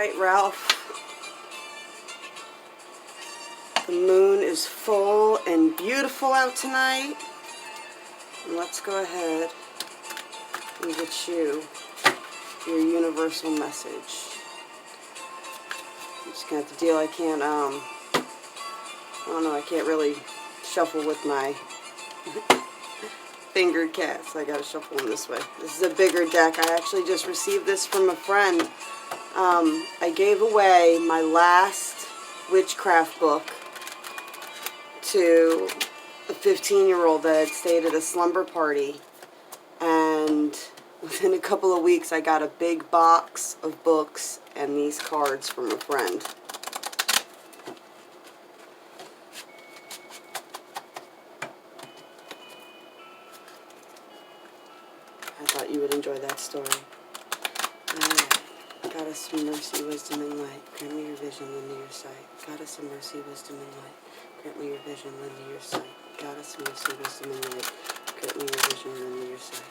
right, Ralph. The moon is full and beautiful out tonight. And let's go ahead and get you your universal message. I'm just gonna have to deal. I can't, I don't know, I can't really shuffle with my fingered cats. I gotta shuffle them this way. This is a bigger deck. I actually just received this from a friend. I gave away my last witchcraft book to a 15-year-old that had stayed at a slumber party, and within a couple of weeks I got a big box of books and these cards from a friend. I thought you would enjoy that story. Alright. Goddess of mercy, wisdom, and light, grant me your vision, lend me your sight. Goddess of mercy, wisdom, and light, grant me your vision, lend me your sight. Goddess of mercy, wisdom, and light, grant me your vision, lend me your sight.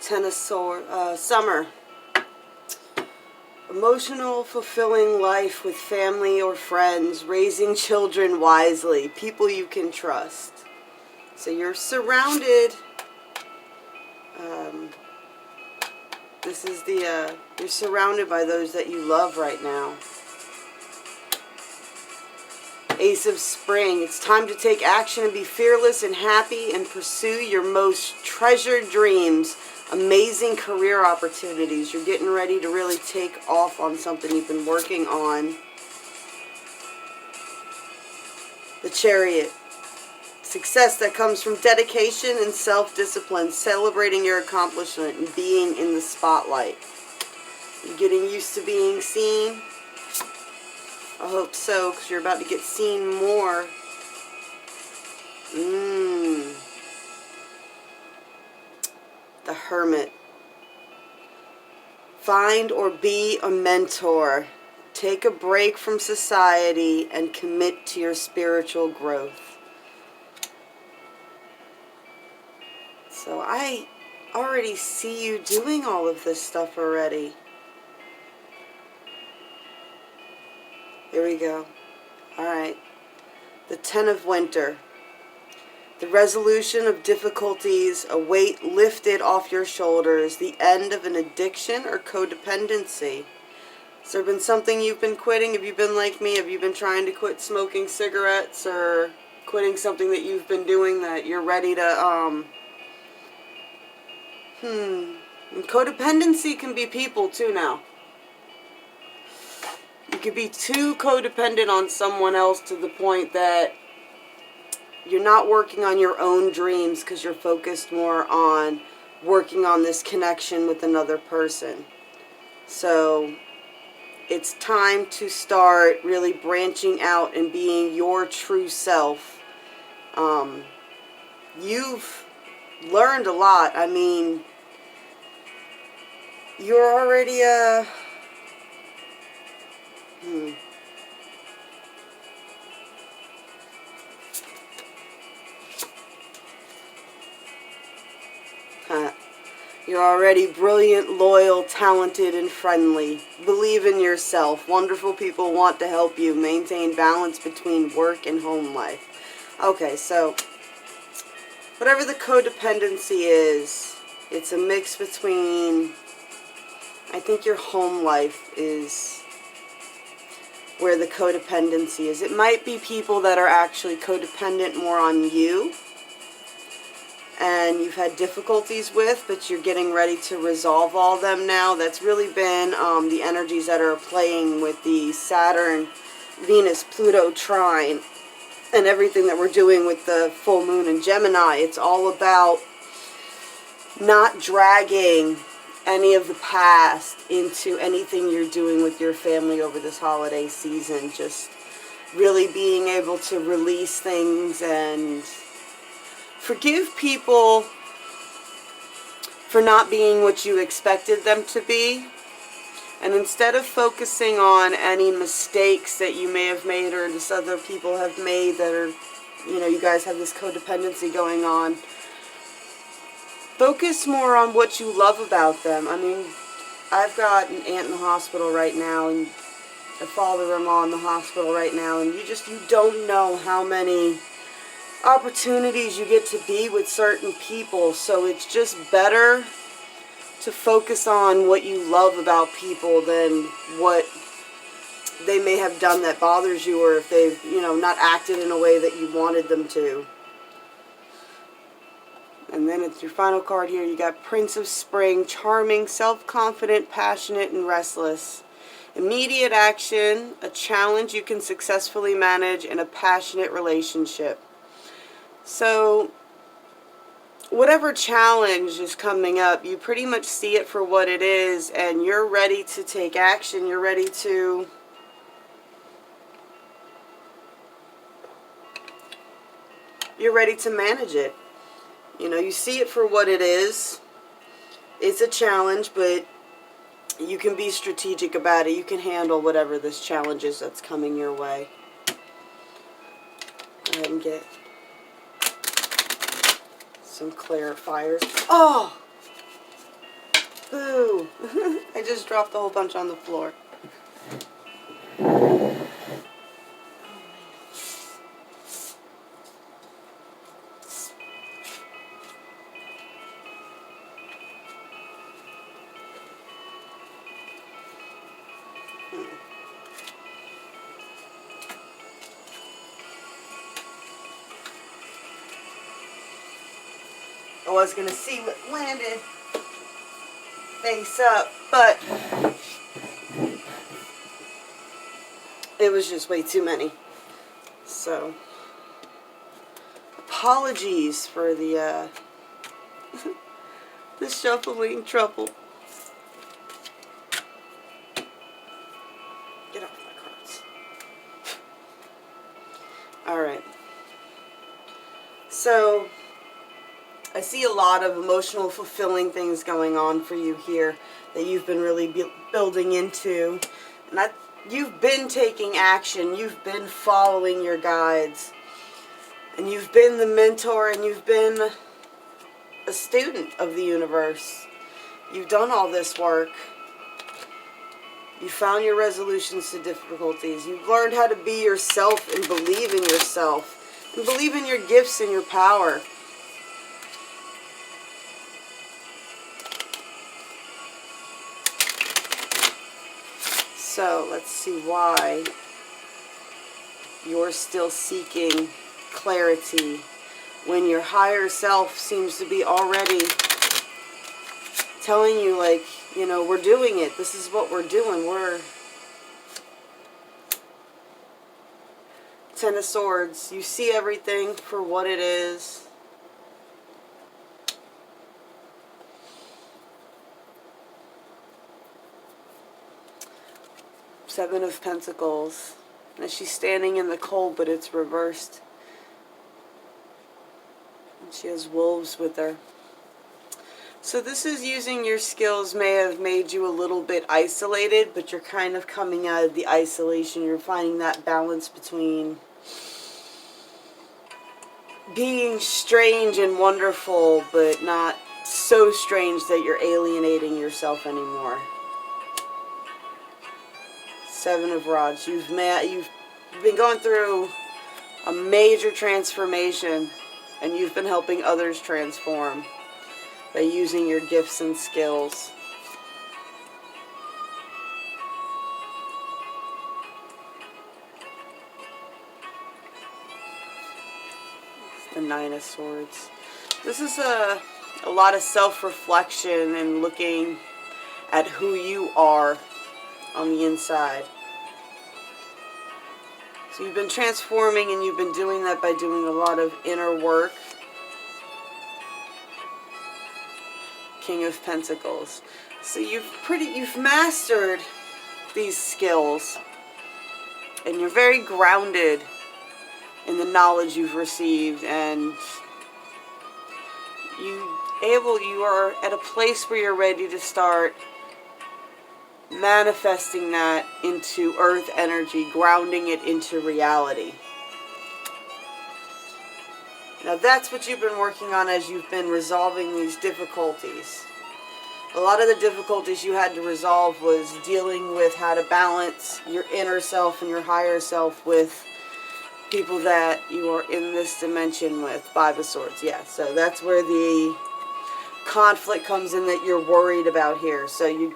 Ten of Swords, Summer. Emotional, fulfilling life with family or friends, raising children wisely, people you can trust. So you're surrounded, this is the, you're surrounded by those that you love right now. Ace of Spring. It's time to take action and be fearless and happy and pursue your most treasured dreams. Amazing career opportunities. You're getting ready to really take off on something you've been working on. The Chariot. Success that comes from dedication and self-discipline, celebrating your accomplishment and being in the spotlight. You're getting used to being seen. I hope so, because you're about to get seen more. The Hermit. Find or be a mentor. Take a break from society and commit to your spiritual growth. So I already see you doing all of this stuff already. Here we go. Alright. The Ten of Winter. The resolution of difficulties, a weight lifted off your shoulders, the end of an addiction or codependency. Has there been something you've been quitting? Have you been like me? Have you been trying to quit smoking cigarettes or quitting something that you've been doing that you're ready to, And codependency can be people too now. You could be too codependent on someone else to the point that you're not working on your own dreams because you're focused more on working on this connection with another person. So it's time to start really branching out and being your true self. You've learned a lot. I mean, you're already You're already brilliant, loyal, talented, and friendly. Believe in yourself. Wonderful people want to help you maintain balance between work and home life. Okay, so whatever the codependency is, it's a mix between, I think your home life is where the codependency is. It might be people that are actually codependent more on you and you've had difficulties with, but you're getting ready to resolve all of them now. That's really been the energies that are playing with the Saturn, Venus, Pluto trine and everything that we're doing with the full moon in Gemini. It's all about not dragging any of the past into anything you're doing with your family over this holiday season. Just really being able to release things and forgive people for not being what you expected them to be. And instead of focusing on any mistakes that you may have made or this other people have made that are, you know, you guys have this codependency going on, focus more on what you love about them. I mean, I've got an aunt in the hospital right now and a father-in-law in the hospital right now, and you don't know how many opportunities you get to be with certain people. So it's just better to focus on what you love about people than what they may have done that bothers you, or if they've, you know, not acted in a way that you wanted them to. And then it's your final card here. You got Prince of Spring, charming, self-confident, passionate, and restless. Immediate action, a challenge you can successfully manage, and a passionate relationship. So whatever challenge is coming up, you pretty much see it for what it is, and you're ready to take action. You're ready to manage it. You know, you see it for what it is. It's a challenge, but you can be strategic about it. You can handle whatever this challenge is that's coming your way. Go ahead and get some clarifiers. Oh! Boo! I just dropped a whole bunch on the floor. I was going to see what landed face up, but it was just way too many. So, apologies for the the shuffling trouble. Get off my cards. Alright. So, I see a lot of emotional, fulfilling things going on for you here that you've been really building into. And you've been taking action. You've been following your guides. And you've been the mentor, and you've been a student of the universe. You've done all this work. You found your resolutions to difficulties. You've learned how to be yourself and believe in yourself. And believe in your gifts and your power. So, let's see why you're still seeking clarity when your higher self seems to be already telling you, like, you know, we're doing it. This is what we're doing. We're Ten of Swords. You see everything for what it is. Seven of Pentacles. And she's standing in the cold, but it's reversed. And she has wolves with her. So this is using your skills may have made you a little bit isolated, but you're kind of coming out of the isolation. You're finding that balance between being strange and wonderful, but not so strange that you're alienating yourself anymore. Seven of Rods. You've been going through a major transformation, and you've been helping others transform by using your gifts and skills. The Nine of Swords. This is a lot of self-reflection and looking at who you are on the inside. So you've been transforming, and you've been doing that by doing a lot of inner work. King of Pentacles. So you've mastered these skills, and you're very grounded in the knowledge you've received, and you are at a place where you're ready to start manifesting that into earth energy, grounding it into reality. Now that's what you've been working on as you've been resolving these difficulties. A lot of the difficulties you had to resolve was dealing with how to balance your inner self and your higher self with people that you are in this dimension with. Five of Swords, yeah. So that's where the conflict comes in that you're worried about here. So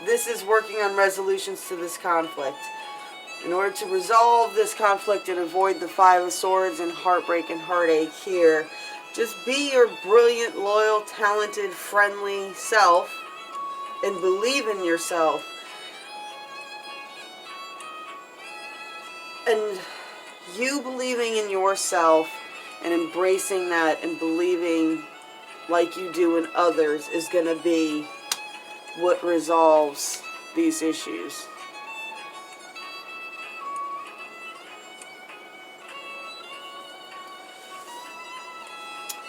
this is working on resolutions to this conflict. In order to resolve this conflict and avoid the Five of Swords and heartbreak and heartache here, just be your brilliant, loyal, talented, friendly self and believe in yourself. And you believing in yourself and embracing that and believing like you do in others is going to be what resolves these issues.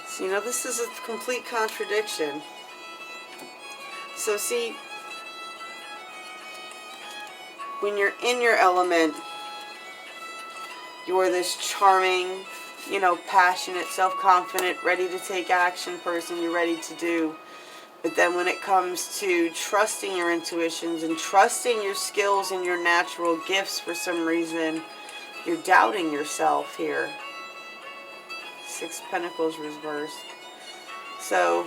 So, this is a complete contradiction. So see, when you're in your element, you're this charming, passionate, self-confident, ready to take action person. You're ready to do. But then when it comes to trusting your intuitions and trusting your skills and your natural gifts, for some reason, you're doubting yourself here. Six Pentacles reversed. So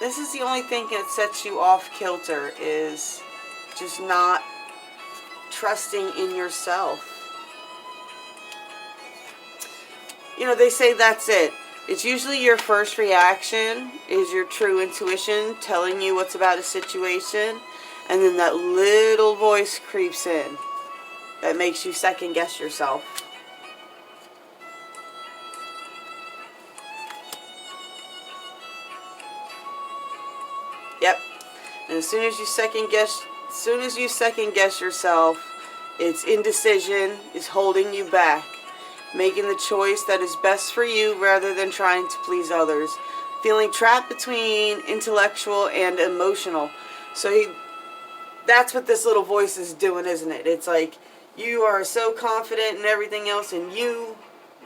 this is the only thing that sets you off kilter, is just not trusting in yourself. They say that's it. It's usually your first reaction is your true intuition telling you what's about a situation, and then that little voice creeps in that makes you second guess yourself. Yep. And as soon as you second guess yourself, it's indecision is holding you back. Making the choice that is best for you rather than trying to please others. Feeling trapped between intellectual and emotional. So that's what this little voice is doing, isn't it? It's like you are so confident in everything else, and you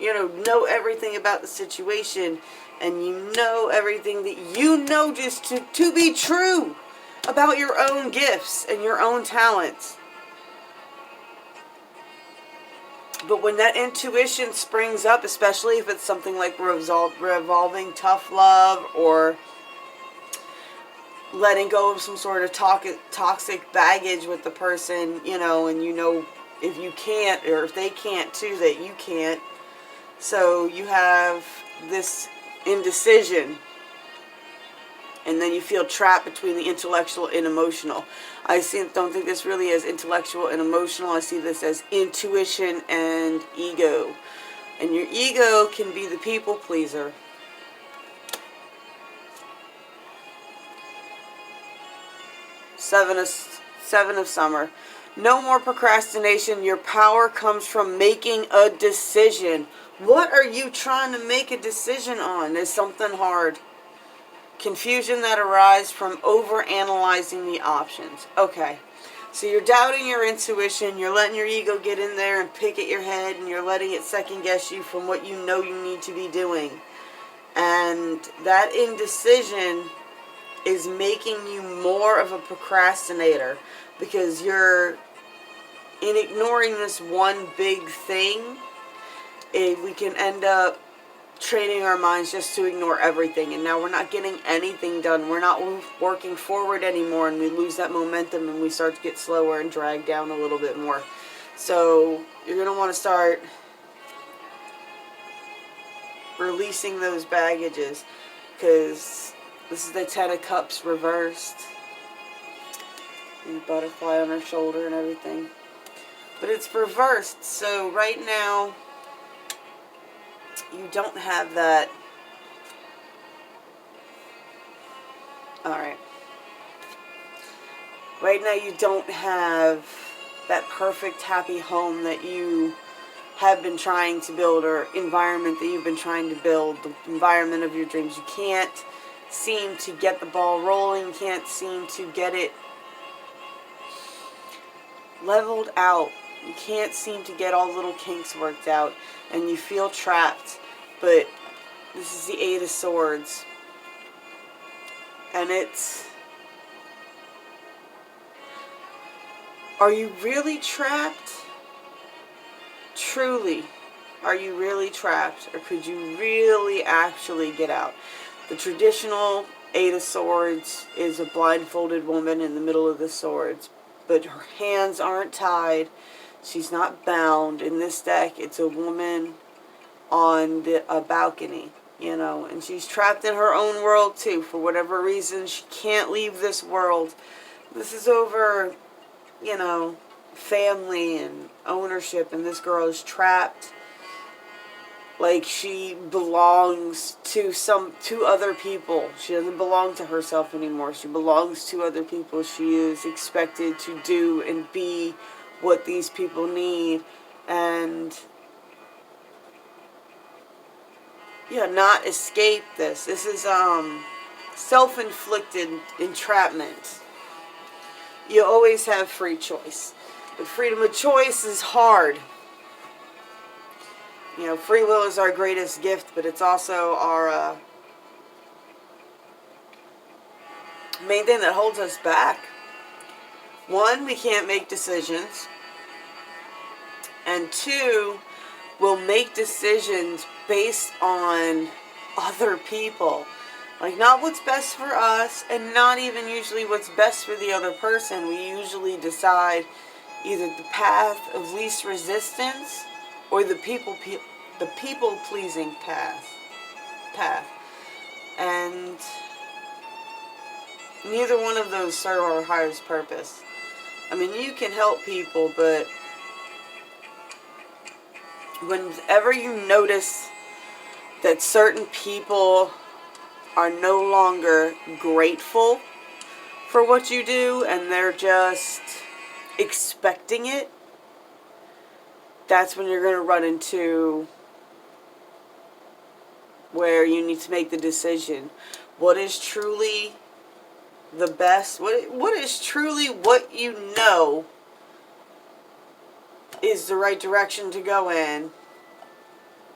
know everything about the situation, and you know everything that you know just to be true about your own gifts and your own talents. But when that intuition springs up, especially if it's something like revolving tough love or letting go of some sort of toxic baggage with the person, and if you can't, or if they can't too, that you can't. So you have this indecision, and then you feel trapped between the intellectual and emotional. Don't think this really as intellectual and emotional. I see this as intuition and ego. And your ego can be the people pleaser. Seven of Summer. No more procrastination. Your power comes from making a decision. What are you trying to make a decision on? Is something hard. Confusion that arises from overanalyzing the options. Okay, so you're doubting your intuition, you're letting your ego get in there and pick at your head, and you're letting it second guess you from what you know you need to be doing. And that indecision is making you more of a procrastinator, because you're in ignoring this one big thing. We can end up training our minds just to ignore everything, and now we're not getting anything done. We're not working forward anymore, and we lose that momentum, and we start to get slower and drag down a little bit more. So you're going to want to start releasing those baggages, because this is the Ten of Cups reversed, and the butterfly on her shoulder and everything, but it's reversed. So right now you don't have that. Alright. Right now you don't have that perfect happy home that you have been trying to build, or environment that you've been trying to build, the environment of your dreams. You can't seem to get the ball rolling, can't seem to get it leveled out. You can't seem to get all the little kinks worked out, and you feel trapped. But this is the Eight of Swords, and it's, are you really trapped? Truly, are you really trapped, or could you really actually get out? The traditional Eight of Swords is a blindfolded woman in the middle of the swords, but her hands aren't tied. She's not bound. In this deck, it's a woman on a balcony, you know, and she's trapped in her own world too. For whatever reason, she can't leave this world. This is over, you know, family and ownership, and this girl is trapped like she belongs to other people. She doesn't belong to herself anymore. She belongs to other people. She is expected to do and be what these people need, and yeah, not escape this. This is self-inflicted entrapment. You always have free choice, but freedom of choice is hard. You know, free will is our greatest gift, but it's also our main thing that holds us back. One, we can't make decisions. And two, we'll make decisions based on other people. Like, not what's best for us, and not even usually what's best for the other person. We usually decide either the path of least resistance or the people-pleasing path. And neither one of those serve our highest purpose. I mean, you can help people, but whenever you notice that certain people are no longer grateful for what you do, and they're just expecting it, that's when you're going to run into where you need to make the decision. What is truly the best? What is truly what you know is the right direction to go in?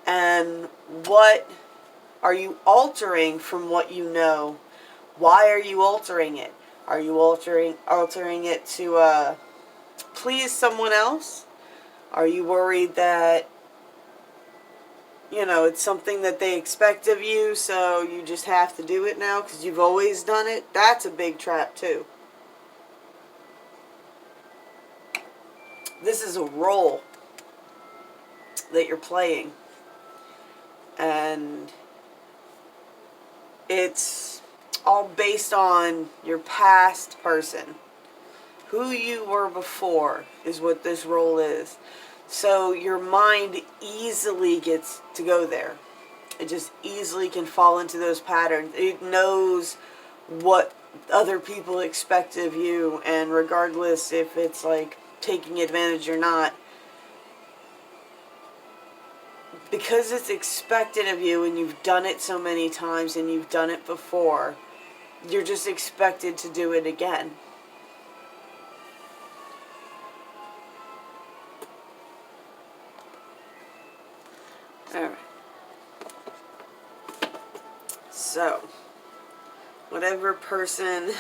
And what are you altering from what you know? Why are you altering it? Are you altering it to please someone else? Are you worried that, you know, it's something that they expect of you, so you just have to do it now because you've always done it? That's a big trap too. This is a role that you're playing, and it's all based on your past person. Who you were before is what this role is. So your mind easily gets to go there. It just easily can fall into those patterns. It knows what other people expect of you, and regardless if it's like taking advantage or not, because it's expected of you and you've done it so many times and you've done it before, you're just expected to do it again. Alright. So, whatever person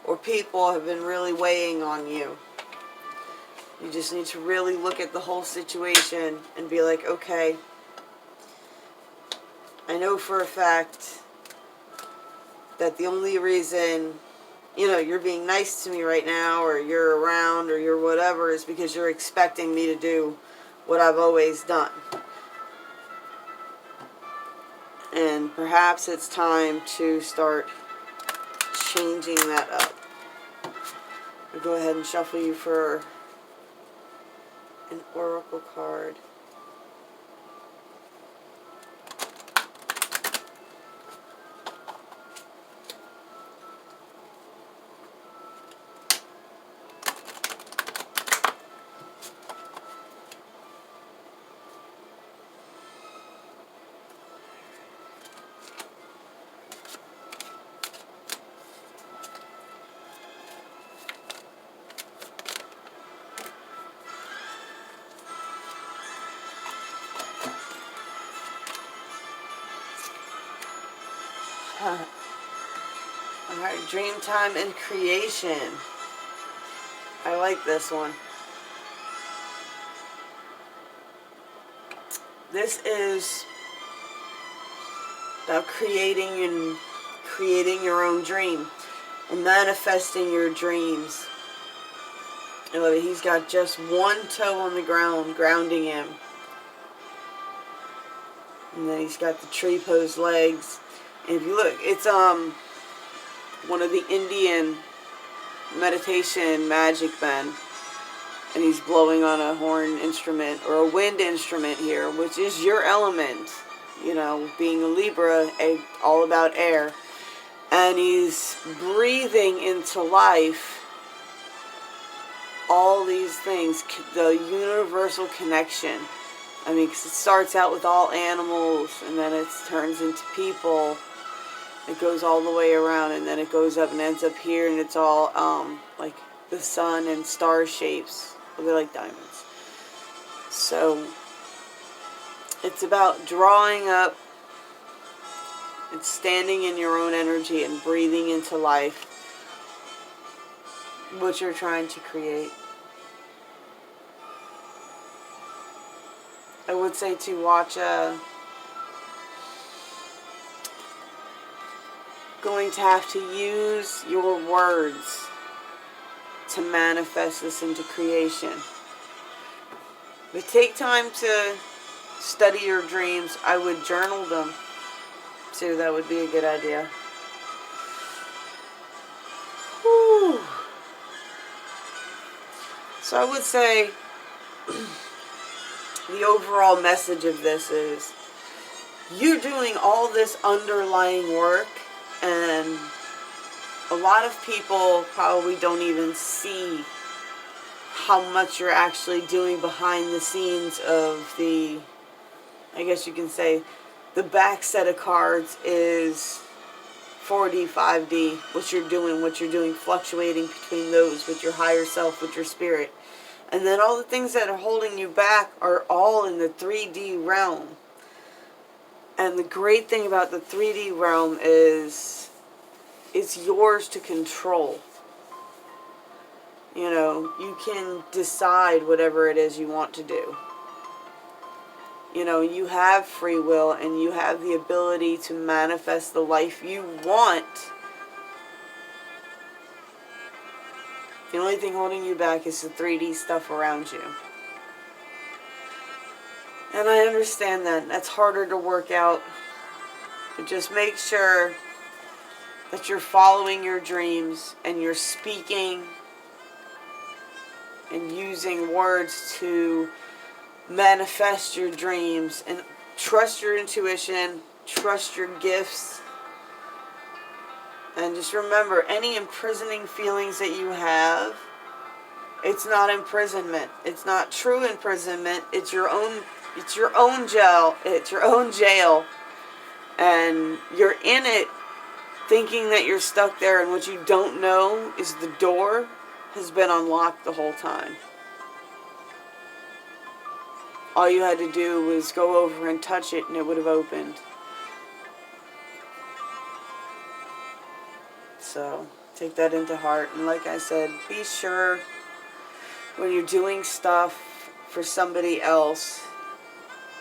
or people have been really weighing on you, you just need to really look at the whole situation and be like, okay, I know for a fact that the only reason, you know, you're being nice to me right now, or you're around, or you're whatever, is because you're expecting me to do what I've always done. And perhaps it's time to start changing that up. I'll go ahead and shuffle you for an oracle card. Alright, dream time and creation. I like this one. This is about creating your own dream and manifesting your dreams. I love it. He's got just one toe on the ground, grounding him. And then he's got the tree pose legs. And if you look, it's one of the Indian meditation magic men. And he's blowing on a horn instrument or a wind instrument here, which is your element. You know, being a Libra, all about air. And he's breathing into life all these things, the universal connection. I mean, because it starts out with all animals, and then it turns into people. It goes all the way around, and then it goes up and ends up here, and it's all like the sun and star shapes. They're like diamonds. So it's about drawing up and standing in your own energy and breathing into life what you're trying to create. I would say to watch going to have to use your words to manifest this into creation. But take time to study your dreams. I would journal them too. That would be a good idea. Whew. So I would say the overall message of this is you're doing all this underlying work, and a lot of people probably don't even see how much you're actually doing behind the scenes of the, I guess you can say, the back set of cards is 4D, 5D, what you're doing, fluctuating between those with your higher self, with your spirit. And then all the things that are holding you back are all in the 3D realm. And the great thing about the 3D realm is it's yours to control. You know, you can decide whatever it is you want to do. You know, you have free will and you have the ability to manifest the life you want. The only thing holding you back is the 3D stuff around you. And I understand that. That's harder to work out. But just make sure that you're following your dreams and you're speaking and using words to manifest your dreams. And trust your intuition. Trust your gifts. And just remember, any imprisoning feelings that you have, it's not imprisonment. It's not true imprisonment. It's your own jail. It's your own jail. And you're in it thinking that you're stuck there, and what you don't know is the door has been unlocked the whole time. All you had to do was go over and touch it and it would have opened. So take that into heart. And like I said, be sure when you're doing stuff for somebody else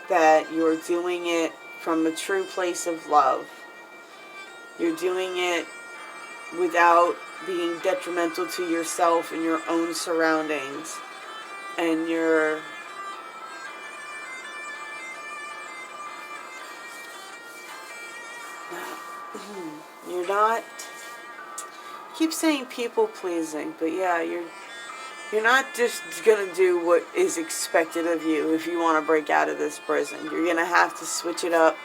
that you're doing it from a true place of love. You're doing it without being detrimental to yourself and your own surroundings. And you're not, I keep saying people pleasing, but yeah, you're not just gonna do what is expected of you if you want to break out of this prison. You're gonna have to switch it up.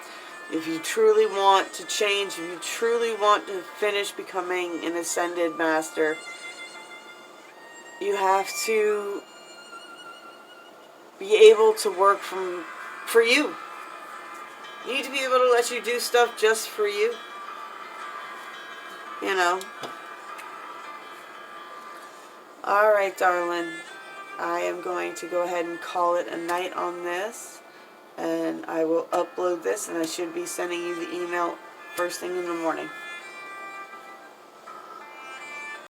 If you truly want to change, if you truly want to finish becoming an ascended master, you have to be able to work for you. You need to be able to let you do stuff just for you. You know. Alright, darling. I am going to go ahead and call it a night on this. And I will upload this, and I should be sending you the email first thing in the morning.